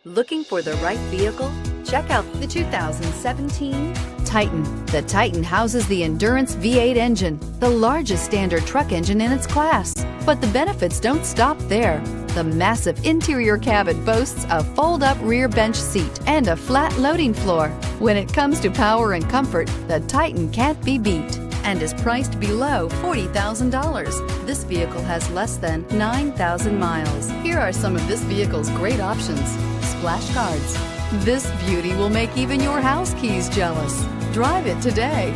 Looking for the right vehicle? Check out the 2017 Titan. The Titan houses the Endurance V8 engine, the largest standard truck engine in its class. But the benefits don't stop there. The massive interior cabin boasts a fold-up rear bench seat and a flat loading floor. When it comes to power and comfort, the Titan can't be beat and is priced below $40,000. This vehicle has less than 9,000 miles. Here are some of this vehicle's great options: splash guards. This beauty will make even your house keys jealous. Drive it today.